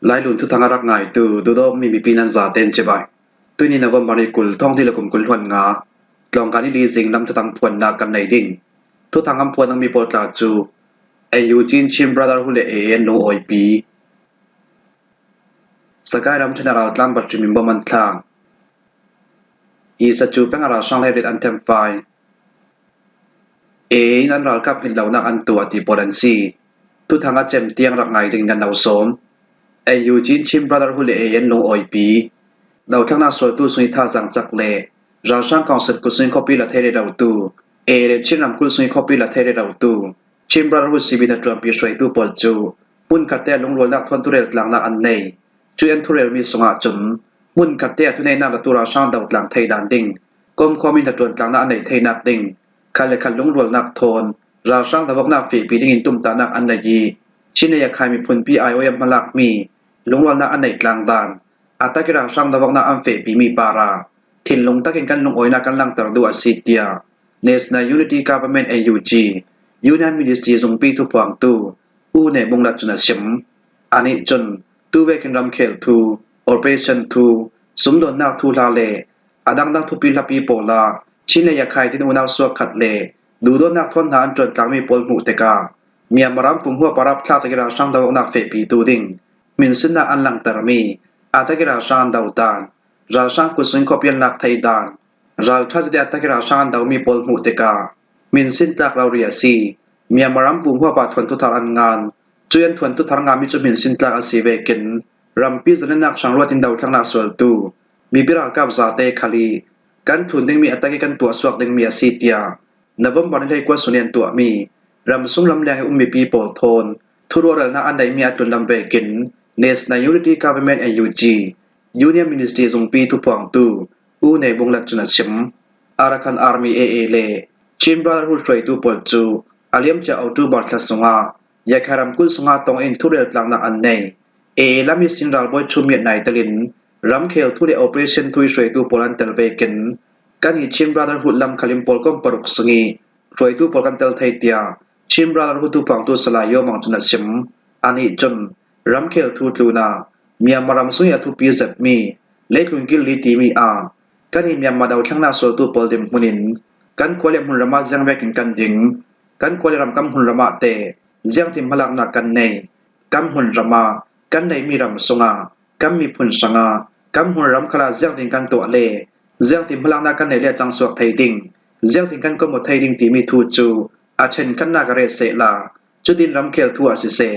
Lailun tu thangarak ngai tu dudo mi bipinan zaten chebai tuini nawam barikul thong dilakum kul hwan nga tlongkani li sing lam tu tang phwan na kan nei ding tu thangam phwan ang mi potla chu ai Eugene Chim brother hule en no oi pi sakai ram general tlam batrim boman thlang isa chu pengara sang le an tem fai nan ral kap hin launa an tu ati podan si tu thanga chem tiang rak ngai ding nan law som ai Eugene Chim brother hule en no oi pi daw thangna so tu sui tha jang chak le ra sang council ku sui copy la thele daw tu re chinam ku sui copy la thele daw tu Chim brother hu sibi da tram pi soi tu pol chu mun khatte lung rol nak thon tu rel tlang na an nei chu en thu rel mi songa chum mun khatte thu nei na la tu ra sang daw tlang thei dan ding kom khomin da tron tlang na an nei thei nak ding khale khal lung rol nak thon ra sang da bok nak fi pi ding in tum ta nak an nei yi chine ya khai mi phun pi IOM malak mi lung rol na an nei tlang dan atakira sang da bok na an fe pi mi para thin lung takin kan lung oina kan lang tar du asitia National Unity Government AUG Union Ministry zong pi thu pwang tu u ne bong lat chuna sim ani chun tu ve kin ram khel thu operation thu sumdon nak thu la le adang dang thu pi la pi pola chine ya khai tin unaw suak khat le du do nak thon han chon tlang mi pol mu te ka miamaram pum huwa parap thla takira sang daw nak fe pi tu ding min sin na an lang tar mi atakira sang daw tan ra sang ku sun kopian nak thai dan ral thajde atakira sang daw mi pol mu te ka min sin tak law ria si miamaram pum huwa pa thon tu thar an ngan chuan thon tu thar nga mi chu min sin tak asi ve ken rampi zan nak sang ruatin daw thangna sol tu mi bira kap za te khali kan thun ding mi ataki kan tu aswak ding mi asitia November le kwa sunen tu mi ram sung lam lang mi pi pol thon thuroral na andai mi atun lam ve ken National Unity Government AUG Union Ministry zong pi tu pwang tu u ne bong lat chuna sim Arakan Army AA le Chim brotherhood frei tu pol chu aliam cha autu bar thlasonga yakharam kul songa tong in thurel tlang na an nei lami sinral boy chumiat nai talin ram khel thu le operation thui frei tu polan tel ve ken kan hi Chim brotherhood lam khalim pol kom paruk sangi frei tu pol kan tel thai tia Chim brotherhood tu pang tu salayo mang chuna sim ani chum ram khel thu tluna miamaram suya thu pi zat mi leklung gil li ti mi a kan hi miamma daw thangna sol tu pol dim munin kan kwale mun rama jang ve kin kan ding kan kwale ram kam hun rama te jang tim halak na kan nei kam hun rama kan nei mi ram songa kam mi phun sanga kam hun ram khala jang tin kan to le jang tim halak na kan nei le chang sok thai ding jang tin kan ko mo thai ding ti mi thu chu a then kan na ka re se la chutin ram khel thu a se se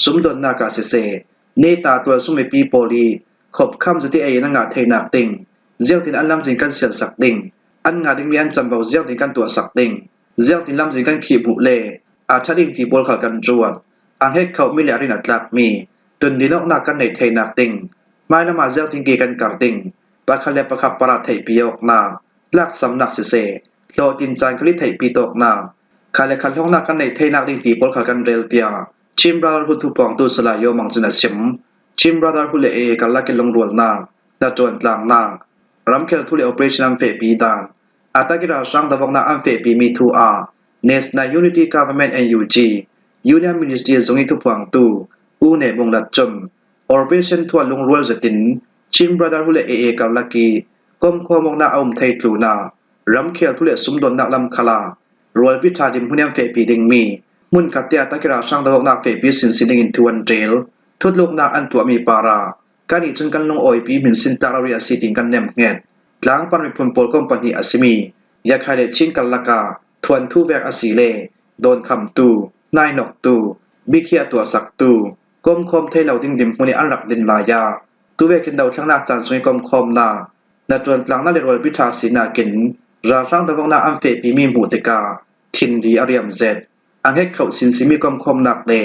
sumdon na ka se se ne ta to sumi pi poli khop kham jati ai na nga thai nak ting jang tin an lam jing kan sial sak ding an nga ding mi an chambau jang tin kan to sak ding jang tin lam jing kan khi bu le a thading ti bol kha kan chuan ang hek khau mi le rin atlak mi tun dinok na kan nei thai nak ting mai na ma jang tin ki kan kar ding pa khale pa khap para thai piok na lak sam nak se se lo tin chan kli thai pi tok na khale khal hong na kan nei thai nak ding ti bol kha kan rel tia Chim brotherhood tu pong tu salayo mang chuna sim Chim brotherhood le kan la ke long rol na da chon tlang na ram khel thu le operation am fe pi dan atakira sang da bok na am fe pi mi thu a National Unity Government AUG Union Ministry zongi tu pang tu u ne bong lat chum operation thu long rol zatin Chim brotherhood le kan la ki kom khomok na aum thai tlu na ram khel thu le sumdon na lam khala rol pi tha dim huniam fe pi ding mi mun katia takira sang da bok na fe pi sin sin in tuan trail thutlok na an tu mi para kani chun kan long oi pi min sin tarawi asiting kan nem nget tlang par mi phun pol company asimi ya khale chin kalaka thuan thu vek asile don kham tu nai nok tu bikhia tu sak tu kom khom thei lo ding dim huni an rak din la ya tu ve kin daw thangna chan sui kom khom na tron tlang na le rol pi tha sina kin ra sang da bok na am fe pi mi mu te ka thin di ariam zet ang hek khau sin simi kom khom nak le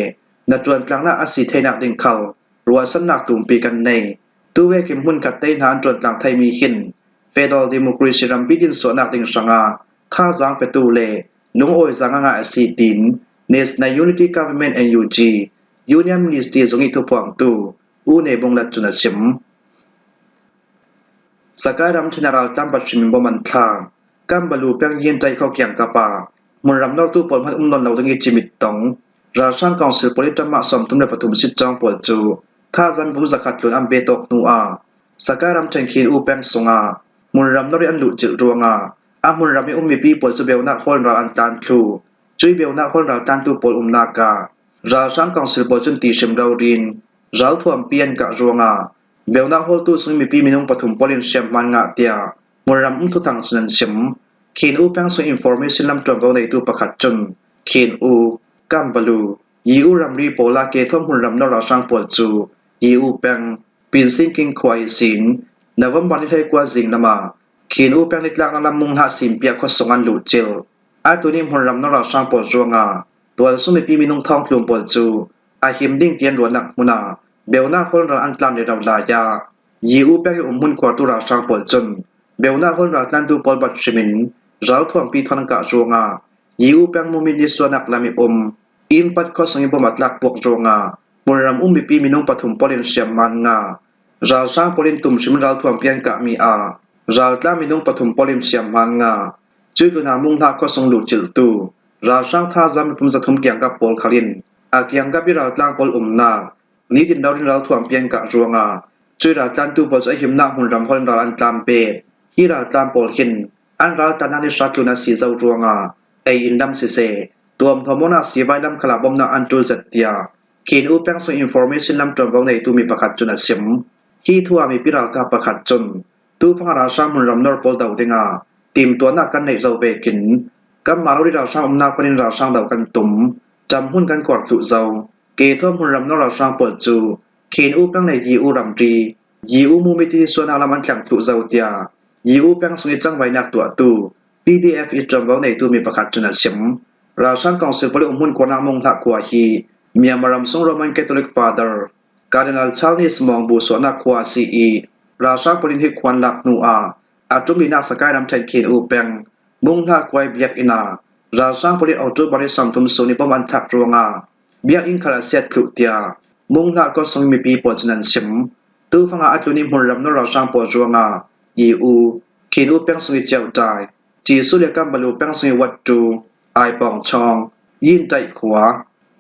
na tron tlang na asi thei nak ding khal ruwa san nak tum pi kan nei tu ve kim hun kat te nan tron tlang thai mi hin Federal Democracy ram bidin so nak ding sanga tha jang pe tu le nung oi janga nga asi tin National Unity Government AUG Union Ministry zongi tu pwang tu u ne bong lat chuna sim Sakaram General Tambat Chim boman thang kam balu peng yin tai khau kyang ka pa mun ram nor tu pol man non lo ding chimit tong ra sang council politama som tum le patum sit chang pol chu ถ้าจันบุมสักขัดลุนอัมเบตกนูอาสกายรำเชงขีนอูแปงสงอามุนรำนริอันลุจิรวงอามุนรำมีมีปีปอลจะเบลนักคนราอันตันทูจุยเบลนักคนราตันตูปอลนาการาช่างกองศิลปจนตีชิมเราดินรัลทวมเปียนกะรวงเบลนักโฮลตูสุนมีปีมินุงปฐุมปอลินเชียมมันงะเตียมุนรำทุทังสุนันชิมขีนอูแปงสุนอินฟอร์เมชันลำจวงเราในตูประคัดจนขีนอูกัมบลูยีอูรำรีโปลาเกทอมมุนรำนราช่างปอลจูยีอูแปงปีนซิงกิงควายสินนวมบันที่ให้กว่าจิงนามาขีนอูแปงนิดลักนำมุงหาสิมเปียกขสงันลุจิลอาตัวนี้มุนรำนราช่างปอลจวงตัวสุมีปีมินุงทองกลุ่มปอลจูอาหิมดิ้งเตียนหลวนักมุนาเบลนาคนราอันตันในเราลายายีอูแปงมุนกว่าตุราช่างปอลจนเบลนาคนราตันตูปอลบัตชิมินรัลทวมปีทอนกะจวงยีอูแปงมุมินิสวนักลามิอินปัดขสงิบมัดลักปวกจวงมุนรำมีปีมินุงปฐุมปอลินเชียมมันงาราช่างปอลินตุมชิมรัลทวมเปียนกะมีรัลตามินุงปฐุมปอลินเชียมมันงาจุดตุนามุงทักขสงลุจิลตูราช่างท่าจามิพุมสะทุมเกียงกับปอลคาลินอาเกียงกับบิรัลตางปอลนาลีดินดาวดินรัลทวมเปียนกะจวงจุดรัลตันตูปอลจะหิมนามุนรำพอลินรัลอันตามเปดฮีรัลตามปอลขินอันรัลตันนันิชัตลุนาสีเจ้าจวงไออินดัมเซเซตัวมทมนาสีไว้ลำขลับบอมนาอันจูจัดเตียขีนอูแปงส่งอินฟอร์เมชันลำจวงในตูมีประคัดจุนเสียมฮีทัวมีปิรัลกาประคัดจนตูฟังราช่างมุนรำนอร์ปอลดาวเดงทีมตัวนักกันในเจ้าเวกินกับมาลุริราช่างอมนาปนินราช่างดาวกันตุ่มจำหุ้นกันกอดสุเจ้าเกทัวมุนรำนอร์ราช่างปอลจูขีนอูแปงในยีอูรำรียีอูมูมิติส่วนอาลามันแข่งสุเจ้าเตียยีอูแปงส่งจังไว้นักตัวตู PDF อีจอมในตูมีประคัดจุนเสียมราช่างกองศิลปะหุ้นกวนามงทักกว่าฮีเมียมารำทรงโรมันแคทอลิกฟาเดอร์การ์ดินัลชาร์ลส์มองบูสวนักกว่าซีราช่างปรินทิควันลักนูอาจุมีนักสกายนำแทนเขียนอูแปงมุงทักไว้เบียกอินาราช่างปรินเอาจุบริสัมทุมสุนิปมันทักรวงเบียกอินคาราเซียตคลุเตียมุงทักก็ทรงมีปีปอดนันชิมตู้ฟังอาจุนิมุนรำนราช่างปอดรวงยีอูเขียนอูแปงสวิเจ้าใจจีสุเลียกัมบลูแปงสวิวัดจูไอปองชองยินใจขวา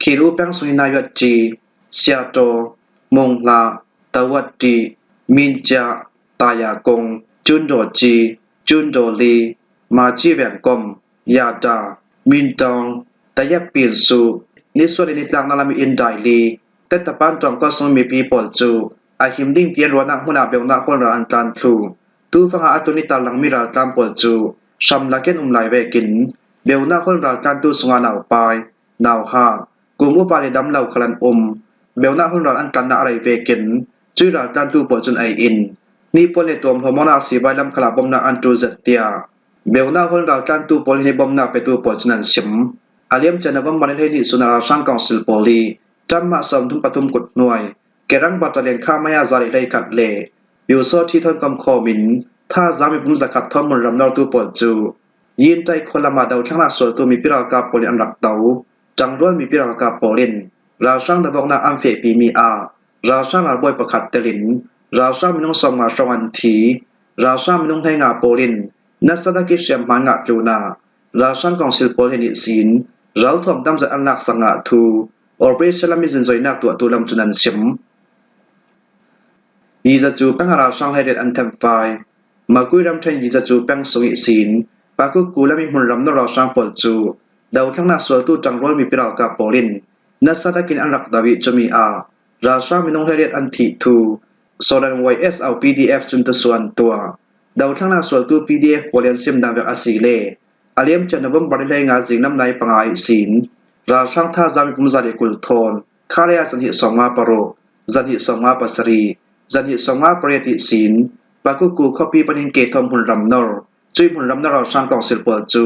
ขีรูแปงสุนายจีเซียโตมงลาตะวัดดีมินจาตายากงจุนโดจีจุนโดลีมาจีแหวนกอมยาดามินตองตะยักปีนสูนิสวดินิตลังนาลามีอินไดลีแต่ตะปันจองก็ทรงมีปีปอลจูอาหิมดิ้งเตียนวนักหุนาเบลนักคนรันตันทูตูฟังอาตุนิตาลังมิราตามปอลจูชัมลาเกนไลเวกินเบลนักคนรันตันตูสงานาวปายนาวฮากุมอุปาลิดำเหล่าคลันเบลนาหุ่นรันอันกันนาอะไรเวกินจุยรัตันตูปอจุนไออินนี่ปนในตัวพมนาสีใบลำขลาบอมนาอันตูจัดเตียเบลนาหุ่นรัตันตูปอลิในบอมนาไปตัวปอจุนันชิมอาเลียมจันนวมันให้นิสุนาราช่างกองศิลปอลีจัมมาสมทุมปฐุมกดหน่วยเกรังบัตรเลียนข้ามายาจาริเลยกัดเลอยู่โซที่ทนกำคอมินถ้าจามีปุ่มจักขัดทอมมุนรำนอตูปอจูยินใจคนละมาดาวช่างนาสวยตัวมีพิรากาปอลิอันรักเตาจังร้วนมีพิรากาปอลินราช่างดบอกนาอัมเฟปีมีราช่างอาบอยประคัดเตลินราช่างมินงสมาชวันทีราช่างมินงไทงาปอลินนัสดากิเชียมมันงาจูนาราช่างกองศิลปอลินิสินเราถ่วมดำจะอันนักสังอาทูออเปเชลามิจินจอยนักตัวตุลำจุนันชิมยีจะจูเป็นราช่างให้เด็ดอันเทมไฟมาคุยรำแทนยีจะจูเป็นสวิสินปากุกูและมีหุ่นรำนราช่างปอลจูดาวทั้งนักสวดตู้จังร้อยมีพิรากาปอลินนัสดากินอันรักดาวิจมีราช่างมินงให้เด็ดอันทิทูโซดันไวเอสเอา PDF จุนตส่วนตัวดาวทั้งนักสวดตู้ PDF ปอลินซิมดาวแบบอาศิเลอาเลียมจันนวมบริเลงาจิงน้ำในปังไอสินราช่างท่าจามิกุมซาลิกุลโทนคาเรียสันหิสองมาปโรสันหิสองมาปัสรีสันหิสองมาปริยติสินปากุกูคอปีปนินเกทอมหุ่นรำนอร์จุยหุ่นรำนอร์ราช่างกองศิลปจู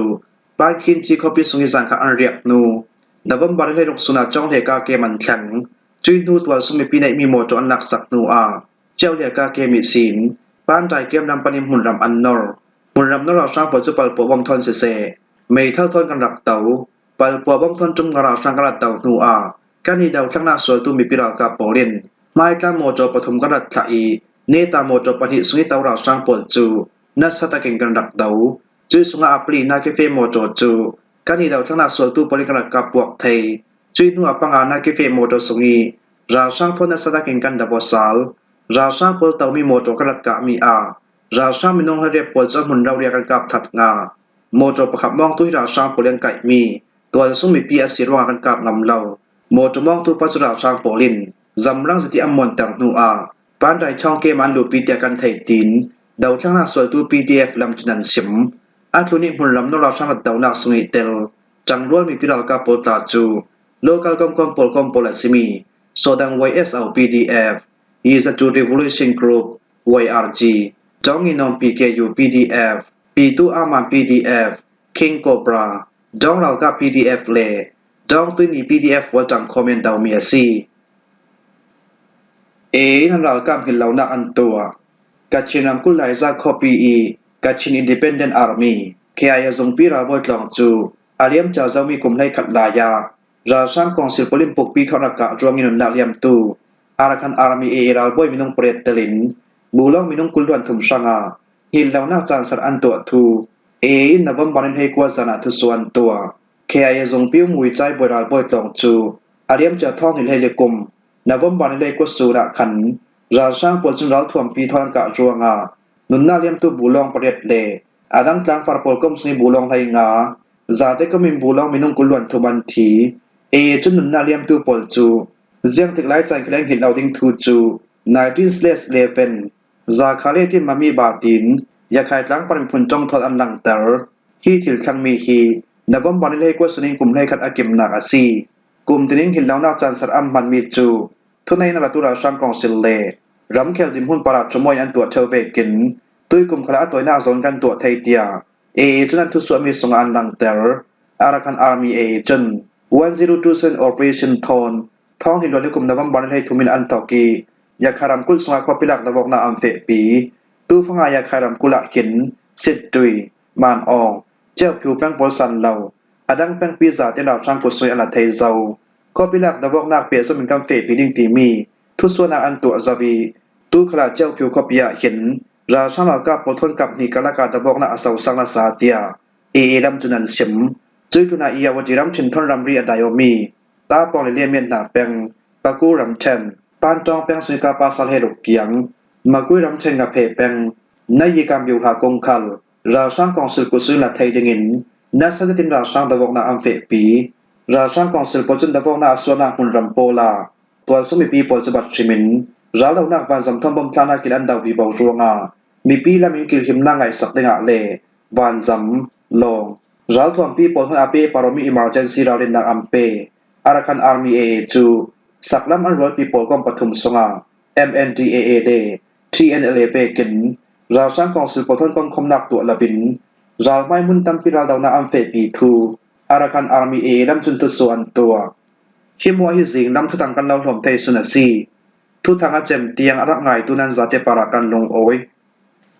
ปาคินจีคอปีสุงิสังคาอันเรียกนูนวมบริเลงสุนัขจ้องเฮกาเกมันแข็งจุยนูตัวสมัยปีในมีโมจอันหนักสักนูเจ้าเฮกาเกมิสินป้านใจเกมนำปนิมหุ่นรำอันนอร์หุ่นรำนอร์ราช่างปจุปัลปวมทอนเสไม่เท่าทนกันรักเตาปัลปัวบ้องทนจุงกราช่างกระเตาหนูการที่ดาวช่างนาสวยตูมีปิรากาปอลินไม้ตาโมจปฐมกระทะอีเนตาโมจปนิสุนิตาวราช่างปอลจูนัสตะเก่งกันรักเตาจุยสุงอาปลีนาเกเฟโมจจูการที่ดาวช่างนาสวยตูปริกระกับปวกไทยจุยนัวปังอานาเกเฟโมจสุงี ราช่างทนสตากินกันดับสาลราช่างพลเตามีโมโตกรัดกะมีราช่างมีน้องให้เรียบปวดจนหุ่นเราเรียกันกับถัดงาโมโตประคับมองตุยราช่างพลเลี้ยงไก่มีตัวจะสุ่มมีปีอาศิรวากันกับงำเราโมโตมองตุปัจจุราช่างโปลินจำรังสติอมวนตังนูปานได้ช่องเกมันดูปีเดียกันไทยตินดาวช่างนักสวยตัว PDF ลำจุนันสิมอาทุนิหุ่นลำนราช่างดาวนักสงิเตลจังล้วนมีพิราลกาโปตาจู local compol asimi sodang YSL PDF is a to revolution group YRG dong inom PKU PDF P2 Aman PDF King Cobra dong lalka PDF le dong tuini PDF watang comment daw mi asi nan lalka hilaw na antua kachinam kulai za copy kachin independent army kaya zong pira boy tlong chu aliam cha zawmi kumlai khatlayaราช่างกองศิลปลิมปกปีทรกะรวมมินุนนักเลียมตูอารัคันอาร์มีราลบอยมินุงเปรตเตลินบูลองมินุงกุลดวนทุมช่างหินเหล่านักจานสารอันตัวทูนบมบันให้กว่าจานาทุส่วนตัวแค่ยงปิ้วมุยใจบอยราลบอยตองจูอาเลียมจะท่องหินให้เลกุมนบมบันให้กว่าสุระขันราช่างปวดจนรัลทวมปีทรกะรวงนุนนักเลียมตูบูลองเปรตเลอาดังกลางปารปอลกุมสนิบูลองไทงาจาเตก็มิบูลองมินุงกุลดวนทุมันทีจุนนุนนาเลียมตูปอลจูเจียงถึงไล่ใจแรงเห็นเอาดิ้งทูจู19/11ซาคาเลที่มามีบาตินอยากขายล้างปริมพุนจ้องทอดอันหลังเตอร์ที่ถิลคังมีฮีนบอมบอลเล่กว่าสนิงกลุ่มเล่ขัดอากิมนาอาซีกลุ่มที่นิ่งเห็นแล้วน่าจันสารอัมมันมีจูทุนในนาตุราช่างกองสิลเล่รำเคลดิมหุ่นปราดชมวยอันตัวเทเวกินตุยกลุ่มคลาตัวหน้าโซนกันตัวไทเตียจุนันทุสวมีสงอันหลังเตอร์อารักันอาร์มีจน102 Operation Tone ท้องถิ่นโดยกลุ่มนวัมบันให้ทุมินอันตอกีอยากคารำกุลสงาควาปิลักนวกนาอัมเฟปีตู้ฟังอยากคารำกุลกินสิดดุยมานอองเจ้าผิวแป้งโพสันเหลาอดังแป้งปีศาจที่ดาวช่างกุศลอันละเทเจ้าควาปิลักนวกนาเปียสมินกัมเฟปีดิ่งตีมีทุส่วนอันตัวจาวีตู้ขลาเจ้าผิวควาปิยาเห็นราช่างหลักกับปทนกับนิกาลกาตวกนาอสาวสังนาสาเตียลำจุนันเฉมจุยตุนาอียาวจิรัมชินทอนรัมรีอดายอมีตาปองเลียเมียนนาเปงปากูรัมเชนปานจองเปงสุนิกาปาสัลเฮลุกเกียงมากุยรัมเชนกับเพเปงนายกรรมอยู่หากงคัลราช่างกองศิลกุศลไทยดิงินนักสันตินราช่างตะวกนาอัมเฟปีราช่างกองศิลปจุนตะวกนาสวนาหุนรัมโปลาตัวสมิปีปอลจบัตชิมินราเหล่านักวันสำทอมบอมพลานากิลันดาวีบาวรัวงามีปีละมินกิลหิมนางไงสักเดงะเลวันจำลงรัลทวมปีปอลฮันอาเปปารมีอิมารเจนซีราเรนนักอัมเปอารักันอาร์มีจูสักลำอันรถปีปอลกอมปฐุมสงา MNDAA เด TNLA เปกินราช่างกองศิลปทนกองคมนักตัวละบินราไม่มุนตัมพิราดาวนาอัมเฟปีทูอารักันอาร์มีลำจุนตุส่วนตัวขิมว่าฮิซิงลำทุตังกันเราถมเทสุนัสีทุทางอาเจมเตียงรักไงตุนันซาเตปารากันลงโอย